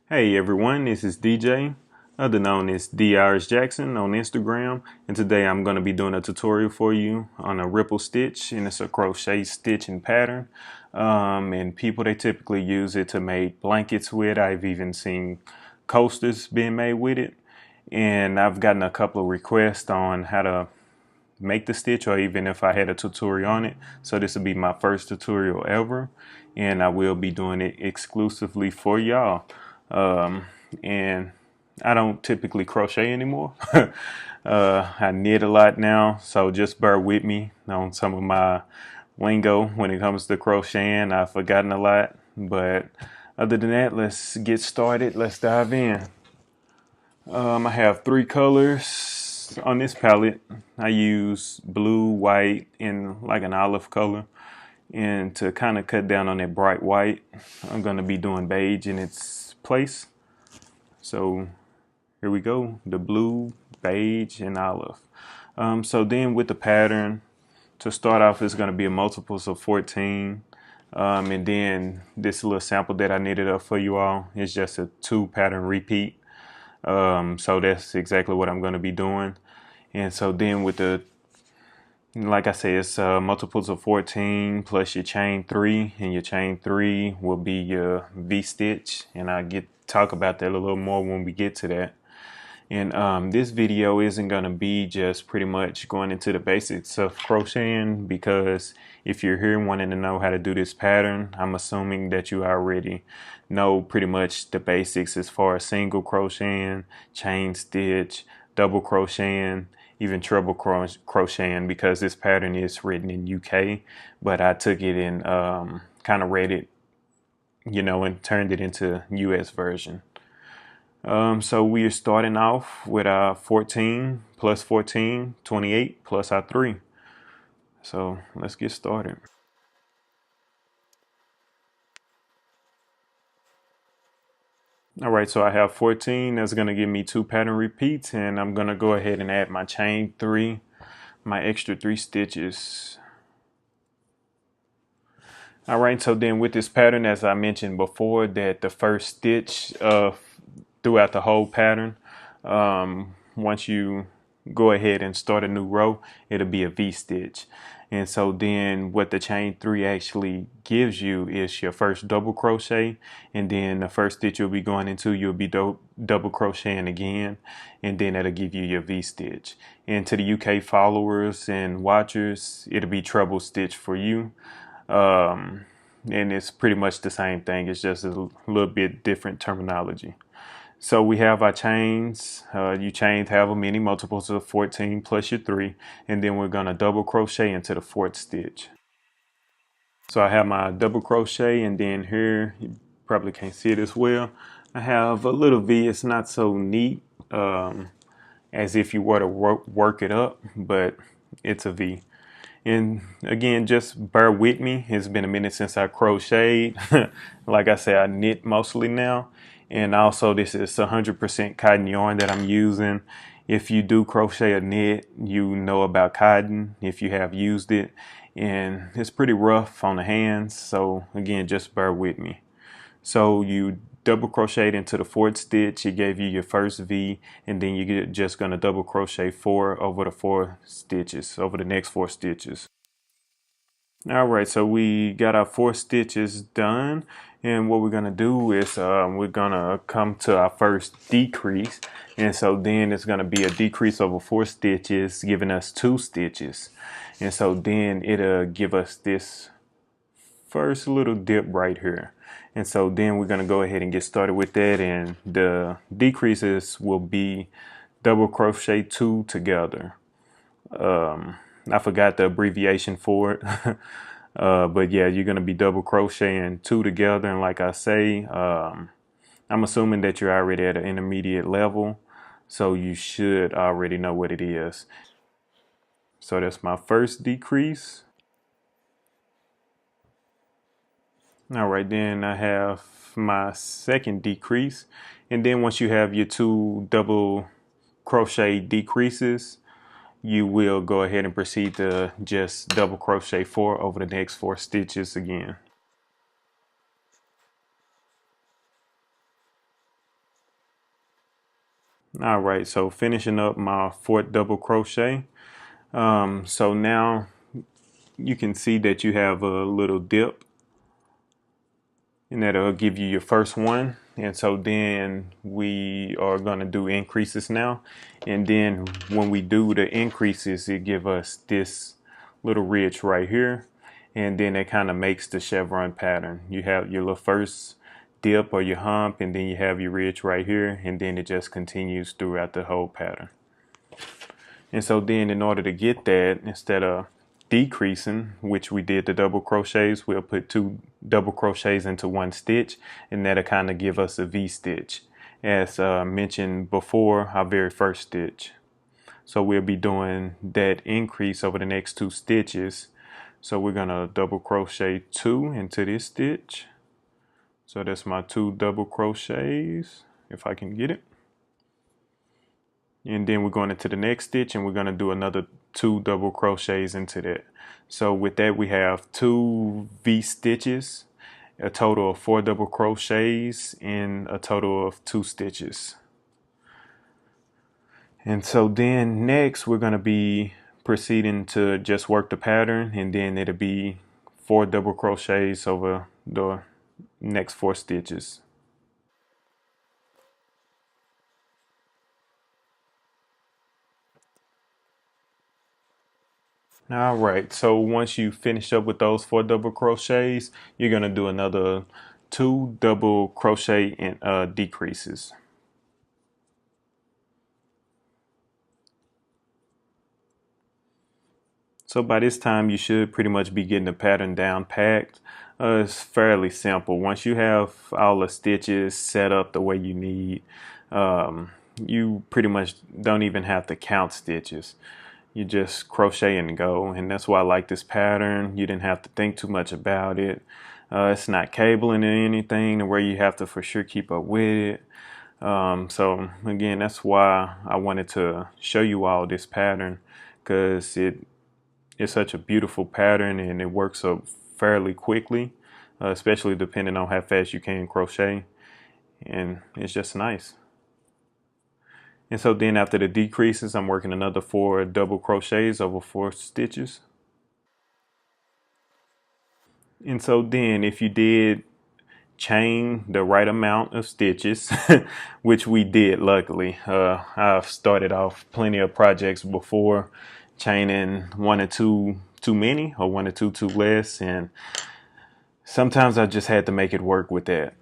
Hey everyone, this is DJ, other known as D. Jackson on Instagram, and today I'm going to be doing a tutorial for you on a ripple stitch, and it's a crochet stitching pattern. And people, they typically use it to make blankets with. I've even seen coasters being made with it, and I've gotten a couple of requests on how to make the stitch, or even if I had a tutorial on it. So this will be my first tutorial ever, and I will be doing it exclusively for y'all. And I don't typically crochet anymore. I knit a lot now, so just bear with me on some of my lingo when it comes to crocheting. I've forgotten a lot, but other than that, let's get started. Let's dive in. I have three colors on this palette. I use blue, white, and like an olive color. And to kind of cut down on that bright white, I'm going to be doing beige in its place. So here we go, the blue, beige, and olive. So then with the pattern, to start off, it's going to be a multiples of 14. And then this little sample that I knitted up for you all is just a 2 pattern repeat. So that's exactly what I'm going to be doing. And so then with the, like I said, it's multiples of 14 plus your chain 3, and your chain 3 will be your V-stitch, and I'll talk about that a little more when we get to that. And this video isn't going to be just pretty much going into the basics of crocheting, because if you're here wanting to know how to do this pattern, I'm assuming that you already know pretty much the basics as far as single crocheting, chain stitch, double crocheting, even treble crocheting, because this pattern is written in UK, but I took it and kind of read it, and turned it into US version. So we are starting off with our 14 plus 14, 28 plus our 3. So let's get started. All right, so I have 14. That's going to give me 2 pattern repeats, and I'm going to go ahead and add my chain 3, my extra 3 stitches. All right, so then with this pattern, as I mentioned before, that the first stitch throughout the whole pattern, once you go ahead and start a new row, it'll be a V-stitch. And so then what the chain 3 actually gives you is your first double crochet, and then the first stitch you'll be going into, you'll be double crocheting again, and then that'll give you your V-stitch. And to the UK followers and watchers, it'll be treble stitch for you. And it's pretty much the same thing. It's just a little bit different terminology. So we have our chains. You chains however many multiples of 14 plus your 3, and then we're going to double crochet into the 4th stitch. So I have my double crochet, and then here, you probably can't see it as well, I have a little V. It's not so neat as if you were to work it up, but it's a V. And again, just bear with me. It's been a minute since I crocheted. Like I said, I knit mostly now. And also, this is 100% cotton yarn that I'm using. If you do crochet or knit, you know about cotton if you have used it. And it's pretty rough on the hands. So again, just bear with me. So you double crocheted into the 4th stitch. It gave you your first V, and then you're just going to double crochet 4 over the 4 stitches, over the next 4 stitches. All right, so we got our 4 stitches done, and what we're going to do is we're going to come to our first decrease, and so then it's going to be a decrease over 4 stitches, giving us 2 stitches. And so then it'll give us this first little dip right here. And so then we're going to go ahead and get started with that, and the decreases will be double crochet 2 together. I forgot the abbreviation for it. But yeah, you're going to be double crocheting 2 together. And like I say, I'm assuming that you're already at an intermediate level, so you should already know what it is. So that's my first decrease. All right, then I have my second decrease. And then once you have your 2 double crochet decreases, you will go ahead and proceed to just double crochet 4 over the next 4 stitches again. All right, so finishing up my fourth double crochet. So now you can see that you have a little dip, and that'll give you your first one. And so then we are going to do increases now. And then when we do the increases, it give us this little ridge right here. And then it kind of makes the chevron pattern. You have your little first dip or your hump, and then you have your ridge right here, and then it just continues throughout the whole pattern. And so then in order to get that, instead of decreasing, which we did the double crochets, we'll put two double crochets into one stitch, and that'll kind of give us a V-stitch, as mentioned before, our very first stitch. So we'll be doing that increase over the next two stitches. So we're gonna double crochet two into this stitch. So that's my two double crochets, if I can get it. And then we're going into the next stitch, and we're going to do another two double crochets into that. So with that, we have two V stitches, a total of 4 double crochets, and a total of 2 stitches. And so then next we're going to be proceeding to just work the pattern, and then it'll be 4 double crochets over the next 4 stitches. All right, so once you finish up with those 4 double crochets, you're gonna do another 2 double crochet and decreases. So by this time, you should pretty much be getting the pattern down packed. It's fairly simple. Once you have all the stitches set up the way you need, you pretty much don't even have to count stitches. You just crochet and go, and that's why I like this pattern. You didn't have to think too much about it. It's not cabling or anything where you have to for sure keep up with it. So again, that's why I wanted to show you all this pattern, because it's such a beautiful pattern and it works up fairly quickly, especially depending on how fast you can crochet, and it's just nice. And so then after the decreases, I'm working another 4 double crochets over 4 stitches. And so then if you did chain the right amount of stitches, which we did luckily, I've started off plenty of projects before chaining 1 or 2 too many or 1 or 2 too less, and sometimes I just had to make it work with that.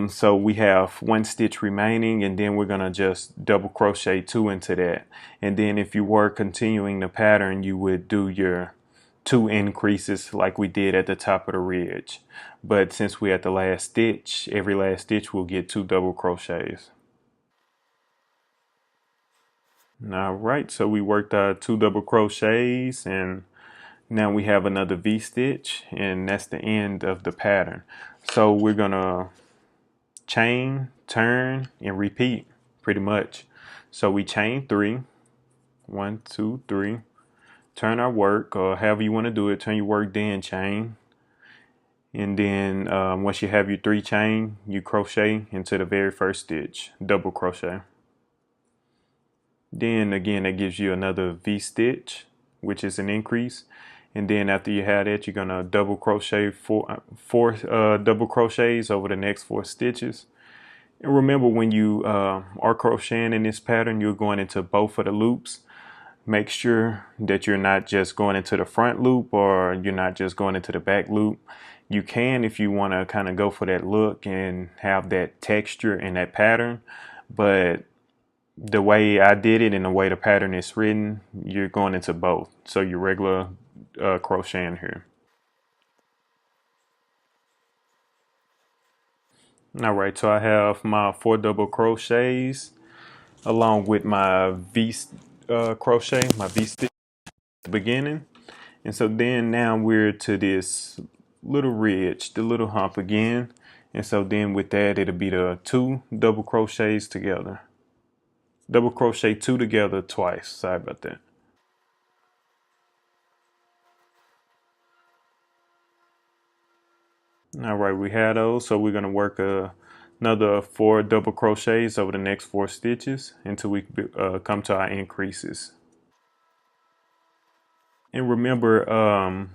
So we have 1 stitch remaining, and then we're gonna just double crochet 2 into that. And then if you were continuing the pattern, you would do your 2 increases like we did at the top of the ridge. But since we're at the last stitch, every last stitch will get 2 double crochets. All right, so we worked our 2 double crochets, and now we have another V stitch, and that's the end of the pattern. So we're gonna chain, turn, and repeat pretty much. So we chain 3, 1, 2, 3, turn our work, or however you want to do it, turn your work, then chain. And then once you have your 3 chain, you crochet into the very first stitch, double crochet. Then again, that gives you another V stitch, which is an increase. And then after you have that, you're gonna double crochet four double crochets over the next 4 stitches. And remember, when you are crocheting in this pattern, you're going into both of the loops. Make sure that you're not just going into the front loop, or you're not just going into the back loop. You can, if you want to kind of go for that look and have that texture and that pattern, but the way I did it and the way the pattern is written, you're going into both. So your regular crocheting here. All right, so I have my 4 double crochets along with my V crochet, my V stitch at the beginning. And so then now we're to this little ridge, the little hump again. And so then with that, it'll be the 2 double crochets together. Double crochet 2 together twice. Sorry about that. All right, we had those. So we're going to work another 4 double crochets over the next 4 stitches until we come to our increases. And remember,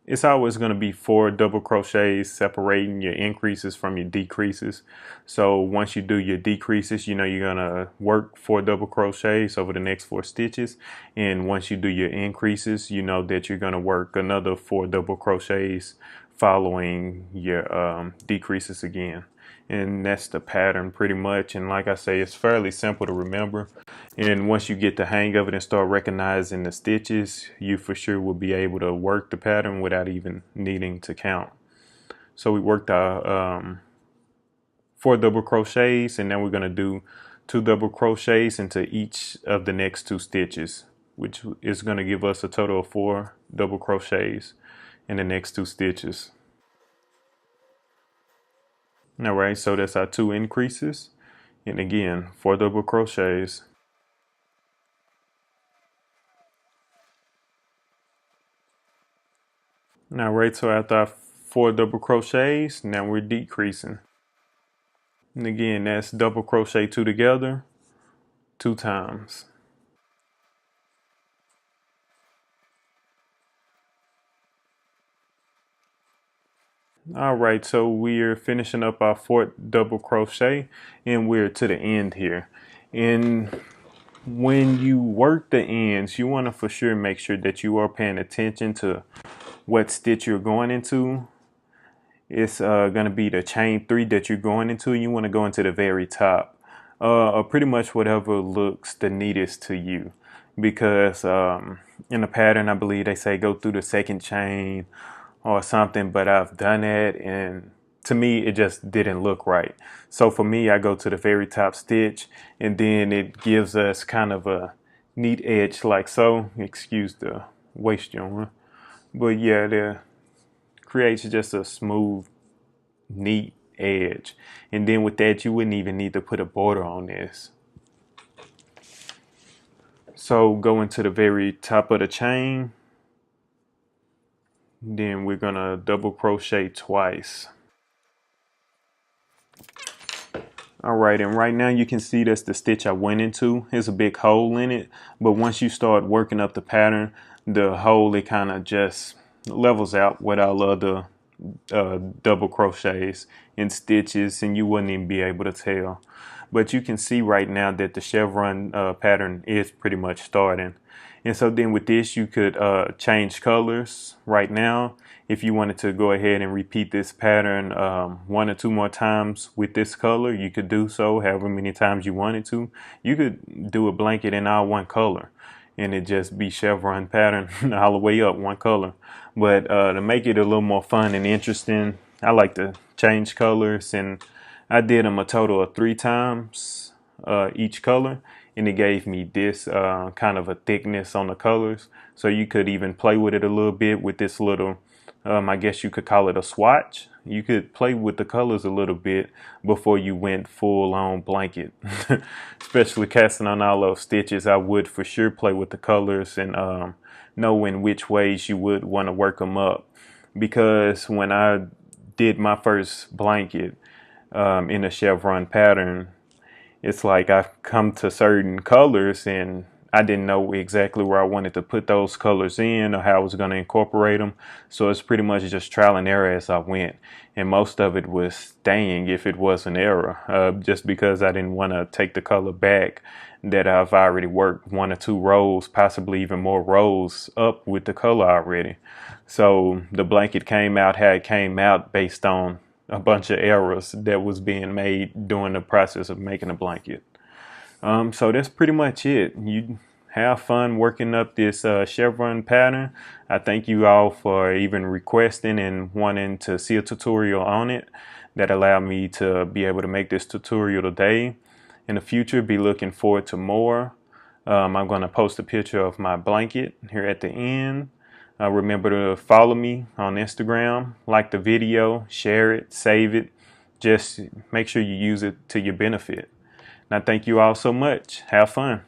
it's always going to be 4 double crochets separating your increases from your decreases. So once you do your decreases, you know you're going to work 4 double crochets over the next 4 stitches. And once you do your increases, you know that you're going to work another 4 double crochets following your decreases again. And that's the pattern pretty much. And like I say, it's fairly simple to remember. And once you get the hang of it and start recognizing the stitches, you for sure will be able to work the pattern without even needing to count. So we worked our 4 double crochets, and now we're going to do 2 double crochets into each of the next 2 stitches, which is going to give us a total of 4 double crochets in the next 2 stitches. All right, so that's our 2 increases, and again 4 double crochets. All right, so after our 4 double crochets, now we're decreasing. And again, that's double crochet 2 together 2 times. All right, so we're finishing up our 4th double crochet and we're to the end here. And when you work the ends, you want to for sure make sure that you are paying attention to what stitch you're going into. It's going to be the chain 3 that you're going into. You want to go into the very top, or pretty much whatever looks the neatest to you, because in the pattern I believe they say go through the 2nd chain or something, but I've done that and to me it just didn't look right. So for me, I go to the very top stitch, and then it gives us kind of a neat edge like so. Excuse the waist joint, but yeah, it creates just a smooth, neat edge. And then with that, you wouldn't even need to put a border on this. So go into the very top of the chain. Then we're gonna double crochet twice. All right, and right now you can see that's the stitch I went into. There's a big hole in it, but once you start working up the pattern, the hole, it kind of just levels out with all other double crochets and stitches, and you wouldn't even be able to tell. But you can see right now that the chevron pattern is pretty much starting. And so then with this, you could change colors right now. If you wanted to go ahead and repeat this pattern 1 or 2 more times with this color, you could do so however many times you wanted to. You could do a blanket in all one color and it just be chevron pattern all the way up one color. But to make it a little more fun and interesting, I like to change colors, and I did them a total of 3 times each color, and it gave me this kind of a thickness on the colors. So you could even play with it a little bit with this little, I guess you could call it a swatch. You could play with the colors a little bit before you went full on blanket. Especially casting on all those stitches, I would for sure play with the colors and know in which ways you would want to work them up. Because when I did my first blanket in a chevron pattern, it's like I've come to certain colors and I didn't know exactly where I wanted to put those colors in or how I was going to incorporate them. So it's pretty much just trial and error as I went. And most of it was staying if it was an error, just because I didn't want to take the color back that I've already worked 1 or 2 rows, possibly even more rows up with the color already. So the blanket came out how it came out based on a bunch of errors that was being made during the process of making a blanket. So that's pretty much it. You have fun working up this chevron pattern. I thank you all for even requesting and wanting to see a tutorial on it. That allowed me to be able to make this tutorial today. In the future, be looking forward to more. I'm going to post a picture of my blanket here at the end. Remember to follow me on Instagram, like the video, share it, save it. Just make sure you use it to your benefit. And I thank you all so much. Have fun.